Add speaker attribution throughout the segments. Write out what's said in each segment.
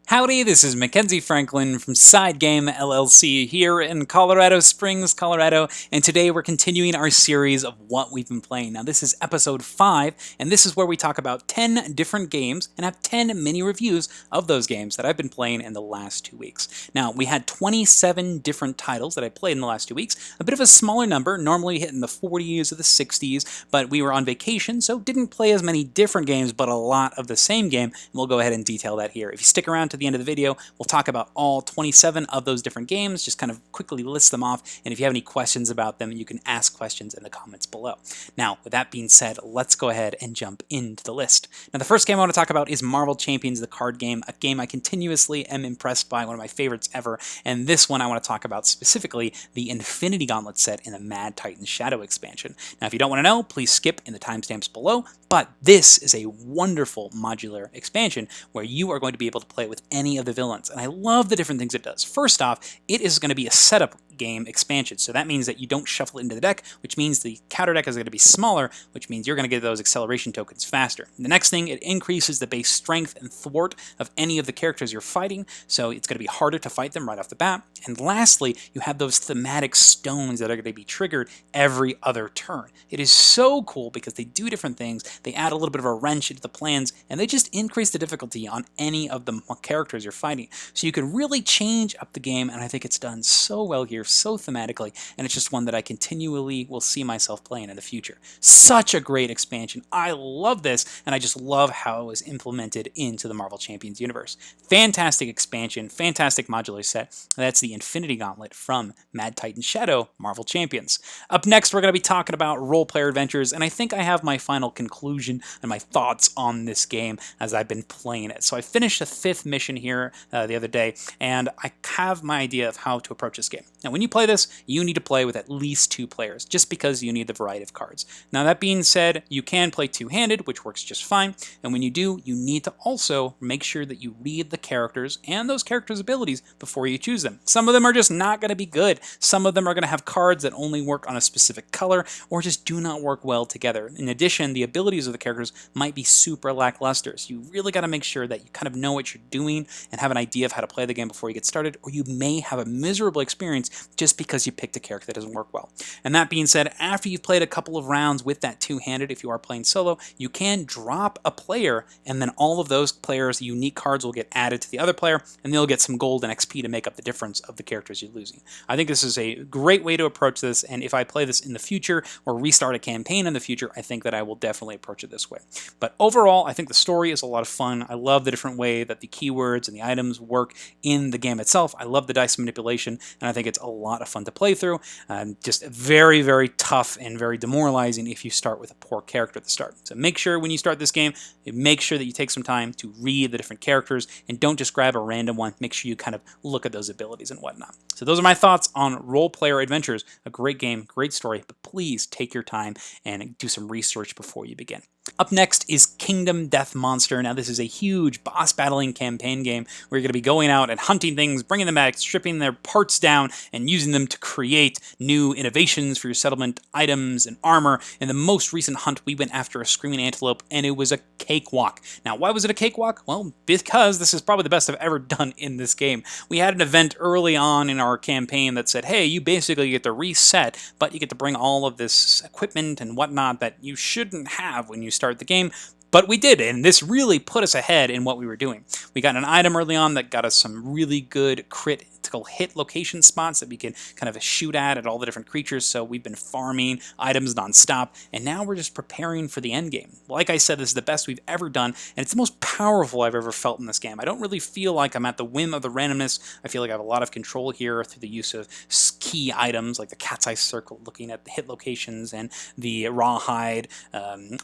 Speaker 1: Howdy, this is Mackenzie Franklin from SideGame LLC here in Colorado Springs, Colorado, and today we're continuing our series of what we've been playing. Now this is episode 5, and this is where we talk about 10 different games and have 10 mini reviews of those games that I've been playing in the last 2 weeks. Now, we had 27 different titles that I played in the last 2 weeks, a bit of a smaller number, normally hitting the 40s or the 60s, but we were on vacation, so didn't play as many different games, but a lot of the same game, and we'll go ahead and detail that here. If you stick around to the end of the video, we'll talk about all 27 of those different games, just kind of quickly list them off, and if you have any questions about them, you can ask questions in the comments below. Now, with that being said, let's go ahead and jump into the list. Now, the first game I want to talk about is Marvel Champions, the card game, a game I continuously am impressed by, one of my favorites ever, and this one I want to talk about specifically the Infinity Gauntlet set in the Mad Titan Shadow expansion. Now, if you don't want to know, please skip in the timestamps below, but this is a wonderful modular expansion where you are going to be able to play with any of the villains, and I love the different things it does. First off, it is going to be a setup game expansion, so that means that you don't shuffle it into the deck, which means the counter deck is going to be smaller, which means you're going to get those acceleration tokens faster. The next thing, it increases the base strength and thwart of any of the characters you're fighting, so it's going to be harder to fight them right off the bat. And lastly, you have those thematic stones that are going to be triggered every other turn. It is so cool because they do different things, they add a little bit of a wrench into the plans, and they just increase the difficulty on any of the characters you're fighting. So you can really change up the game, and I think it's done so well here, so thematically, and it's just one that I continually will see myself playing in the future. Such a great expansion. I love this, and I just love how it was implemented into the Marvel Champions universe. Fantastic expansion, fantastic modular set. That's the Infinity Gauntlet from Mad Titan Shadow Marvel Champions. Up next, we're going to be talking about role-player adventures, and I think I have my final conclusion and my thoughts on this game as I've been playing it. So I finished the 5th mission here the other day, and I have my idea of how to approach this game. Now, when you play this, you need to play with at least 2 players, just because you need the variety of cards. Now, that being said, you can play two-handed, which works just fine, and when you do, you need to also make sure that you read the characters and those characters' abilities before you choose them. Some of them are just not going to be good. Some of them are going to have cards that only work on a specific color, or just do not work well together. In addition, the abilities of the characters might be super lackluster, so you really got to make sure that you kind of know what you're doing and have an idea of how to play the game before you get started, or you may have a miserable experience just because you picked a character that doesn't work well. And that being said, after you've played a couple of rounds with that two-handed, if you are playing solo, you can drop a player, and then all of those players' unique cards will get added to the other player, and they'll get some gold and XP to make up the difference of the characters you're losing. I think this is a great way to approach this, and if I play this in the future or restart a campaign in the future, I think that I will definitely approach it this way. But overall, I think the story is a lot of fun. I love the different way that the keywords and the items work in the game itself. I love the dice manipulation, and I think it's a lot of fun to play through. Just very, very tough and very demoralizing if you start with a poor character at the start. So make sure when you start this game, make sure that you take some time to read the different characters and don't just grab a random one. Make sure you kind of look at those abilities and whatnot. So those are my thoughts on Role Player Adventures. A great game, great story, but please take your time and do some research before you begin. Up next is Kingdom Death Monster. Now, this is a huge boss battling campaign game where you're going to be going out and hunting things, bringing them back, stripping their parts down, and using them to create new innovations for your settlement, items, and armor. In the most recent hunt, we went after a screaming antelope, and it was a cakewalk. Now, why was it a cakewalk? Well, because this is probably the best I've ever done in this game. We had an event early on in our campaign that said, hey, you basically get to reset, but you get to bring all of this equipment and whatnot that you shouldn't have when you start the game. But we did, and this really put us ahead in what we were doing. We got an item early on that got us some really good critical hit location spots that we can kind of shoot at all the different creatures, so we've been farming items nonstop, and now we're just preparing for the end game. Like I said, this is the best we've ever done, and it's the most powerful I've ever felt in this game. I don't really feel like I'm at the whim of the randomness. I feel like I have a lot of control here through the use of key items like the cat's eye circle, looking at the hit locations, and the rawhide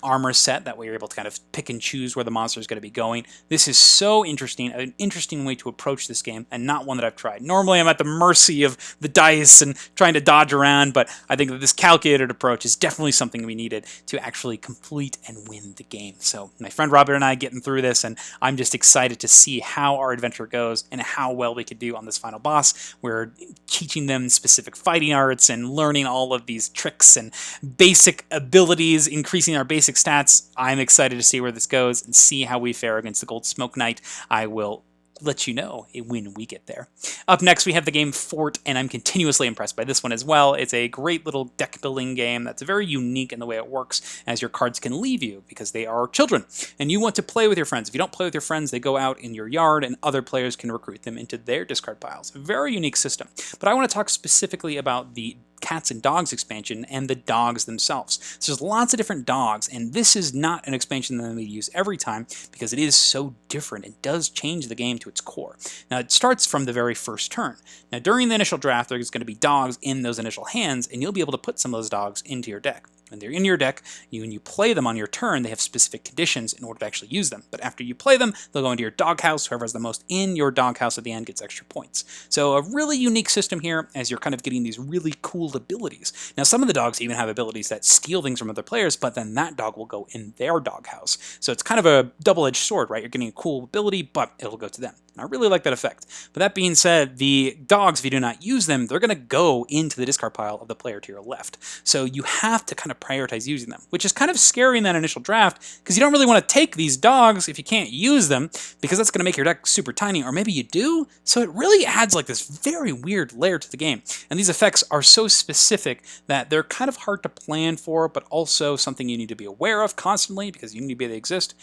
Speaker 1: armor set. That way you're able to kind of pick and choose where the monster is going to be going. This is so interesting, an interesting way to approach this game, and not one that I've tried. Normally I'm at the mercy of the dice and trying to dodge around, but I think that this calculated approach is definitely something we needed to actually complete and win the game. So my friend Robert and I getting through this, and I'm just excited to see how our adventure goes and how well we could do on this final boss. We're teaching them specific fighting arts and learning all of these tricks and basic abilities, increasing our basic stats. I'm excited to see where this goes and see how we fare against the Gold Smoke Knight. I will let you know when we get there. Up next, we have the game Fort, and I'm continuously impressed by this one as well. It's a great little deck building game that's very unique in the way it works, as your cards can leave you because they are children, and you want to play with your friends. If you don't play with your friends, they go out in your yard, and other players can recruit them into their discard piles. A very unique system. But I want to talk specifically about the Cats and Dogs expansion and the dogs themselves. So there's lots of different dogs, and this is not an expansion that we use every time because it is so different. It does change the game to its core. Now, it starts from the very first turn. Now, during the initial draft, there's going to be dogs in those initial hands, and you'll be able to put some of those dogs into your deck. When they're in your deck, when you play them on your turn, they have specific conditions in order to actually use them. But after you play them, they'll go into your doghouse. Whoever has the most in your doghouse at the end gets extra points. So a really unique system here, as you're kind of getting these really cool abilities. Now, some of the dogs even have abilities that steal things from other players, but then that dog will go in their doghouse. So it's kind of a double-edged sword, right? You're getting a cool ability, but it'll go to them. And I really like that effect. But that being said, the dogs, if you do not use them, they're going to go into the discard pile of the player to your left. So you have to kind of prioritize using them, which is kind of scary in that initial draft because you don't really want to take these dogs if you can't use them because that's going to make your deck super tiny, or maybe you do. So it really adds like this very weird layer to the game. And these effects are so specific that they're kind of hard to plan for, but also something you need to be aware of constantly because you need to be able to exist.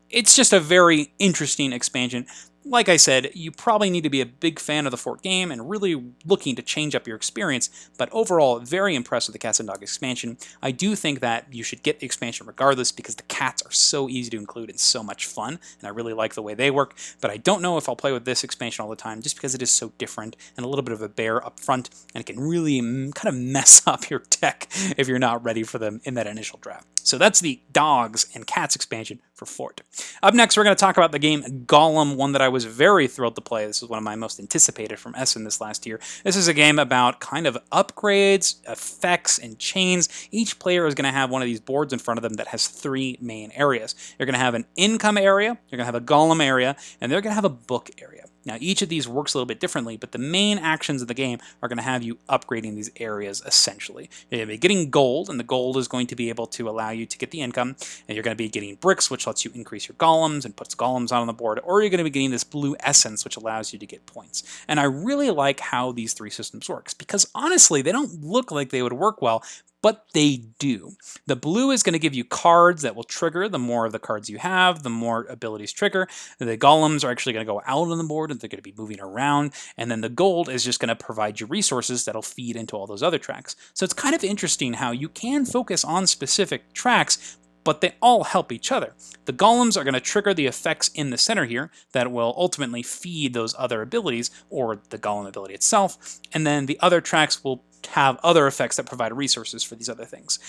Speaker 1: It's just a very interesting expansion. Like I said, you probably need to be a big fan of the Fort game and really looking to change up your experience, but overall, very impressed with the Cats and Dogs expansion. I do think that you should get the expansion regardless because the cats are so easy to include and so much fun, and I really like the way they work, but I don't know if I'll play with this expansion all the time just because it is so different and a little bit of a bear up front, and it can really kind of mess up your deck if you're not ready for them in that initial draft. So that's the Dogs and Cats expansion for Fort. Up next, we're going to talk about the game Golem, one that I was very thrilled to play. This was one of my most anticipated from Essen this last year. This is a game about kind of upgrades, effects, and chains. Each player is going to have one of these boards in front of them that has three main areas. You're going to have an income area, you're going to have a golem area, and they're going to have a book area. Now, each of these works a little bit differently, but the main actions of the game are going to have you upgrading these areas, essentially. You're going to be getting gold, and the gold is going to be able to allow you to get the income, and you're going to be getting bricks, which lets you increase your golems and puts golems out on the board, or you're going to be getting this blue essence, which allows you to get points. And I really like how these three systems work, because honestly, they don't look like they would work well, but they do. The blue is going to give you cards that will trigger. The more of the cards you have, the more abilities trigger. The golems are actually going to go out on the board and they're going to be moving around. And then the gold is just going to provide you resources that'll feed into all those other tracks. So it's kind of interesting how you can focus on specific tracks, but they all help each other. The golems are going to trigger the effects in the center here that will ultimately feed those other abilities, or the golem ability itself, and then the other tracks will have other effects that provide resources for these other things.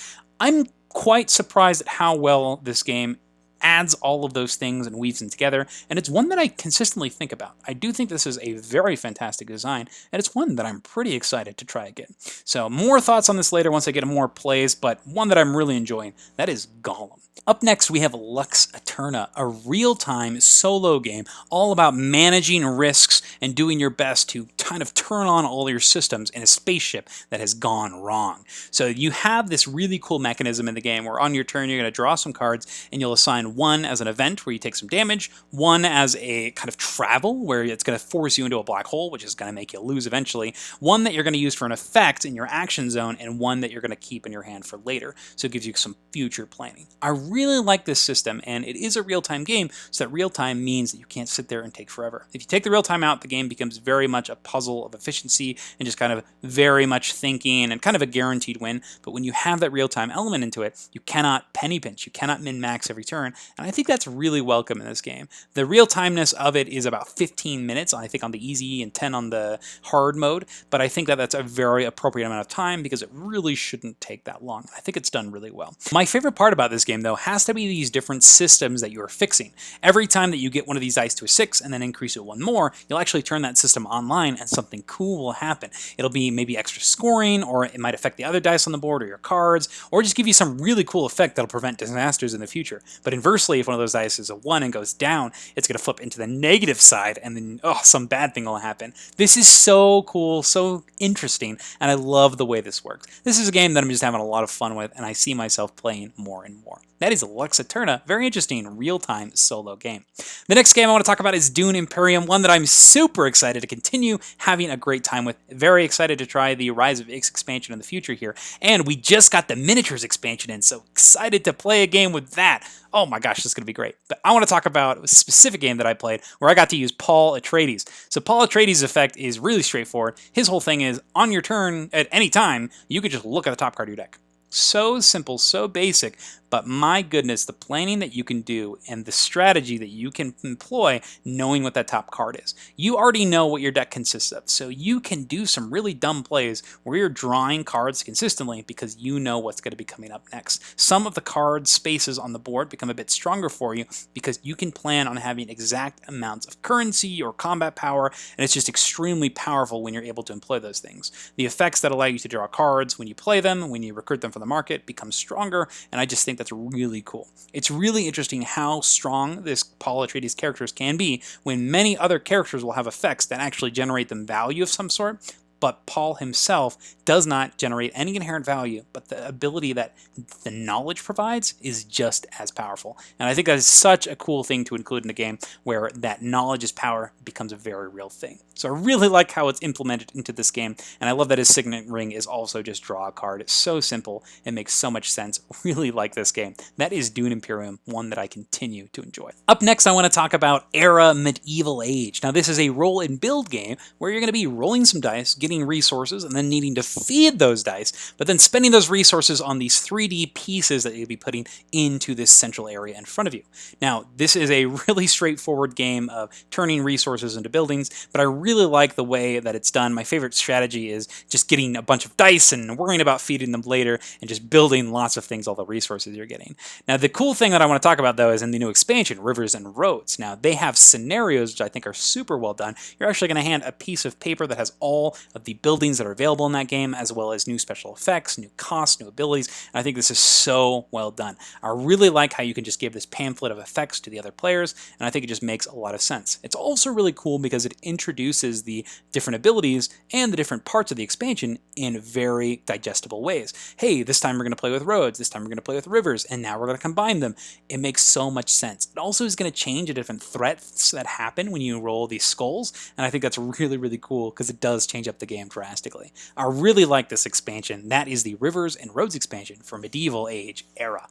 Speaker 1: I'm quite surprised at how well this game adds all of those things and weaves them together, and it's one that I consistently think about. I do think this is a very fantastic design, and it's one that I'm pretty excited to try again. So more thoughts on this later once I get more plays, but one that I'm really enjoying, that is Golem. Up next, we have Lux Aeterna, a real-time solo game all about managing risks and doing your best to kind of turn on all your systems in a spaceship that has gone wrong. So you have this really cool mechanism in the game where on your turn you're going to draw some cards and you'll assign one as an event where you take some damage, one as a kind of travel where it's going to force you into a black hole, which is going to make you lose eventually, one that you're going to use for an effect in your action zone, and one that you're going to keep in your hand for later. So it gives you some future planning. I really like this system, and it is a real-time game, so that real-time means that you can't sit there and take forever. If you take the real-time out, the game becomes very much a puzzle of efficiency and just kind of very much thinking and kind of a guaranteed win. But when you have that real-time element into it, you cannot penny pinch, you cannot min-max every turn, and I think that's really welcome in this game. The real-timeness of it is about 15 minutes, I think, on the easy and 10 on the hard mode, but I think that that's a very appropriate amount of time because it really shouldn't take that long. I think it's done really well. My favorite part about this game, though, has to be these different systems that you are fixing. Every time that you get one of these dice to a 6 and then increase it one more, you'll actually turn that system online and something cool will happen. It'll be maybe extra scoring, or it might affect the other dice on the board or your cards, or just give you some really cool effect that'll prevent disasters in the future. But inversely, if one of those dice is a 1 and goes down, it's going to flip into the negative side and then, some bad thing will happen. This is so cool, so interesting, and I love the way this works. This is a game that I'm just having a lot of fun with, and I see myself playing more and more. That is Lux Aeterna. Very interesting real-time solo game. The next game I want to talk about is Dune Imperium, one that I'm super excited to continue having a great time with. Very excited to try the Rise of Ix expansion in the future here. And we just got the miniatures expansion in, so excited to play a game with that. Oh my gosh, this is going to be great. But I want to talk about a specific game that I played where I got to use Paul Atreides. So Paul Atreides' effect is really straightforward. His whole thing is, on your turn, at any time, you could just look at the top card of your deck. So simple, so basic, but my goodness, the planning that you can do and the strategy that you can employ knowing what that top card is. You already know what your deck consists of, so you can do some really dumb plays where you're drawing cards consistently because you know what's going to be coming up next. Some of the card spaces on the board become a bit stronger for you because you can plan on having exact amounts of currency or combat power, and it's just extremely powerful when you're able to employ those things. The effects that allow you to draw cards when you play them, when you recruit them from the market, become stronger, and I just think that's really cool. It's really interesting how strong this Paul Atreides characters can be when many other characters will have effects that actually generate them value of some sort, but Paul himself does not generate any inherent value, but the ability that the knowledge provides is just as powerful. And I think that is such a cool thing to include in a game where that knowledge is power becomes a very real thing. So I really like how it's implemented into this game, and I love that his signet ring is also just draw a card. It's so simple, it makes so much sense. Really like this game. That is Dune Imperium, one that I continue to enjoy. Up next, I want to talk about Era Medieval Age. Now this is a roll and build game where you're going to be rolling some dice, getting resources, and then needing to feed those dice, but then spending those resources on these 3D pieces that you'll be putting into this central area in front of you. Now, this is a really straightforward game of turning resources into buildings, but I really like the way that it's done. My favorite strategy is just getting a bunch of dice and worrying about feeding them later and just building lots of things, all the resources you're getting. Now, the cool thing that I want to talk about, though, is in the new expansion, Rivers and Roads. Now, they have scenarios, which I think are super well done. You're actually going to hand a piece of paper that has all of the buildings that are available in that game, as well as new special effects, new costs, new abilities, and I think this is so well done. I really like how you can just give this pamphlet of effects to the other players, and I think it just makes a lot of sense. It's also really cool because it introduces the different abilities and the different parts of the expansion in very digestible ways. Hey, this time we're going to play with roads, this time we're going to play with rivers, and now we're going to combine them. It makes so much sense. It also is going to change the different threats that happen when you roll these skulls, and I think that's really, really cool because it does change up the game drastically. I really like this expansion. That is the Rivers and Roads expansion for Medieval Age Era.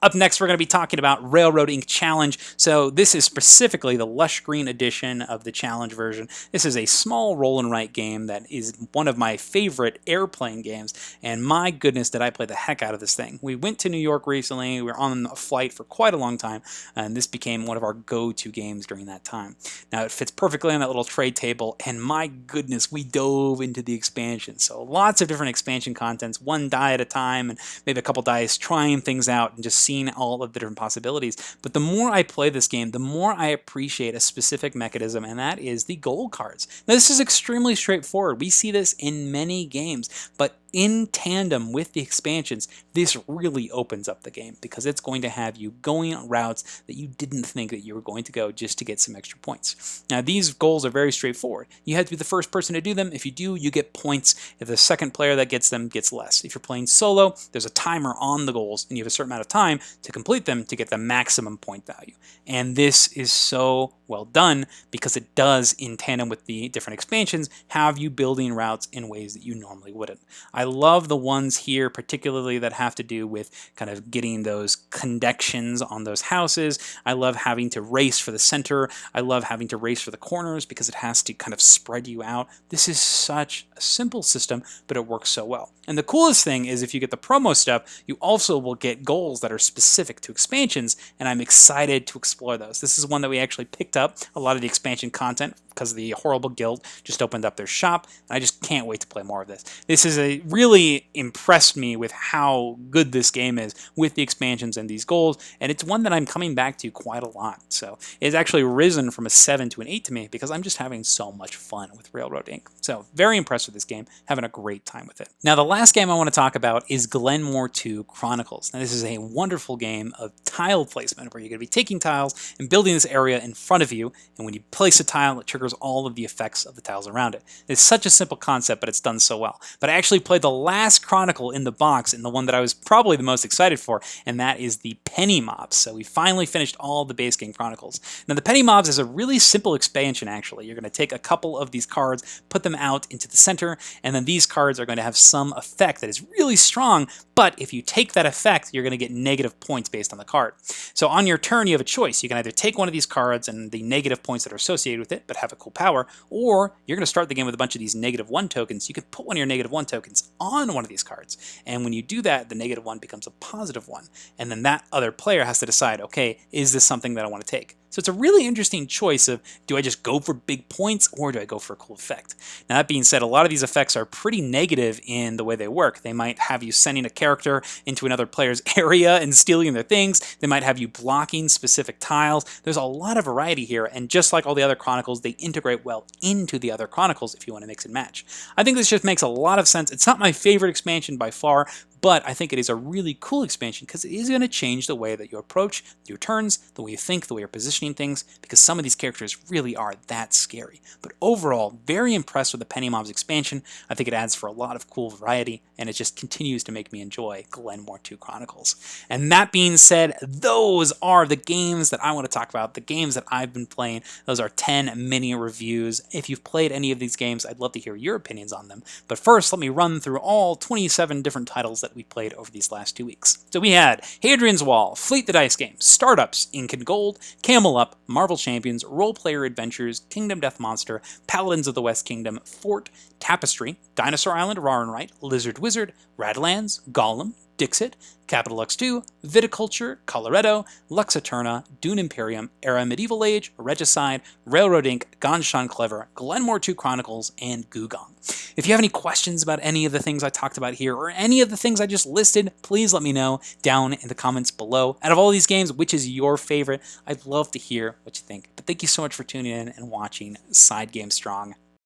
Speaker 1: Up next, we're going to be talking about Railroad Ink Challenge. So this is specifically the Lush Green edition of the Challenge version. This is a small roll and write game that is one of my favorite airplane games, and my goodness did I play the heck out of this thing. We went to New York recently, we were on a flight for quite a long time, and this became one of our go-to games during that time. Now it fits perfectly on that little tray table, and my goodness, we dove into the expansion. So lots of different expansion contents, one die at a time, and maybe a couple dice, trying things out, and just seeing all of the different possibilities. But the more I play this game, the more I appreciate a specific mechanism, and that is the gold cards. Now, this is extremely straightforward. We see this in many games, but in tandem with the expansions, this really opens up the game because it's going to have you going on routes that you didn't think that you were going to go just to get some extra points. Now, these goals are very straightforward. You have to be the first person to do them. If you do, you get points. If the second player that gets them gets less. If you're playing solo, there's a timer on the goals, and you have a certain amount of time to complete them to get the maximum point value. And this is so well done because it does, in tandem with the different expansions, have you building routes in ways that you normally wouldn't. I love the ones here, particularly that have to do with kind of getting those connections on those houses. I love having to race for the center. I love having to race for the corners because it has to kind of spread you out. This is such a simple system, but it works so well. And the coolest thing is if you get the promo stuff, you also will get goals that are specific to expansions, and I'm excited to explore those. This is one that we actually picked up a lot of the expansion content because the Horrible Guild just opened up their shop, and I just can't wait to play more of this. This is really impressed me with how good this game is with the expansions and these goals, and it's one that I'm coming back to quite a lot. So it's actually risen from a 7 to an 8 to me because I'm just having so much fun with Railroad Ink. So very impressed with this game, having a great time with it. Now the last game I want to talk about is Glen 2 Chronicles. Now this is a wonderful game of tile placement where you're going to be taking tiles and building this area in front of you, and when you place a tile, it triggers ignores all of the effects of the tiles around it. It's such a simple concept, but it's done so well. But I actually played the last Chronicle in the box, and the one that I was probably the most excited for, and that is the Penny Mobs. So we finally finished all the base game Chronicles. Now the Penny Mobs is a really simple expansion, actually. You're going to take a couple of these cards, put them out into the center, and then these cards are going to have some effect that is really strong, but if you take that effect, you're going to get negative points based on the card. So on your turn, you have a choice. You can either take one of these cards and the negative points that are associated with it, but have a cool power, or you're going to start the game with a bunch of these -1 tokens. You can put one of your -1 tokens on one of these cards, and when you do that, the -1 becomes a +1, and then that other player has to decide, okay, is this something that I want to take? So it's a really interesting choice of, do I just go for big points or do I go for a cool effect? Now that being said, a lot of these effects are pretty negative in the way they work. They might have you sending a character into another player's area and stealing their things. They might have you blocking specific tiles. There's a lot of variety here, and just like all the other Chronicles, they integrate well into the other Chronicles if you want to mix and match. I think this just makes a lot of sense. It's not my favorite expansion by far, but I think it is a really cool expansion because it is going to change the way that you approach your turns, the way you think, the way you're positioning things, because some of these characters really are that scary. But overall, very impressed with the Penny Mobs expansion. I think it adds for a lot of cool variety, and it just continues to make me enjoy Glen 2 Chronicles. And that being said, those are the games that I want to talk about, the games that I've been playing. Those are 10 mini reviews. If you've played any of these games, I'd love to hear your opinions on them. But first, let me run through all 27 different titles that we played over these last 2 weeks. So we had Hadrian's Wall, Fleet the Dice Game, Startups, Ink and Gold, Camel Up, Marvel Champions, Role Player Adventures, Kingdom Death Monster, Paladins of the West Kingdom, Fort, Tapestry, Dinosaur Island, Rarenright, Lizard Wizard, Radlands, Golem, Dixit, Capital Lux 2, Viticulture, Coloretto, Lux Aeterna, Dune Imperium, Era Medieval Age, Regicide, Railroad Inc., Ganshan Clever, Glen 2 Chronicles, and Gugong. If you have any questions about any of the things I talked about here, or any of the things I just listed, please let me know down in the comments below. Out of all these games, which is your favorite? I'd love to hear what you think. But thank you so much for tuning in and watching SideGame Strong.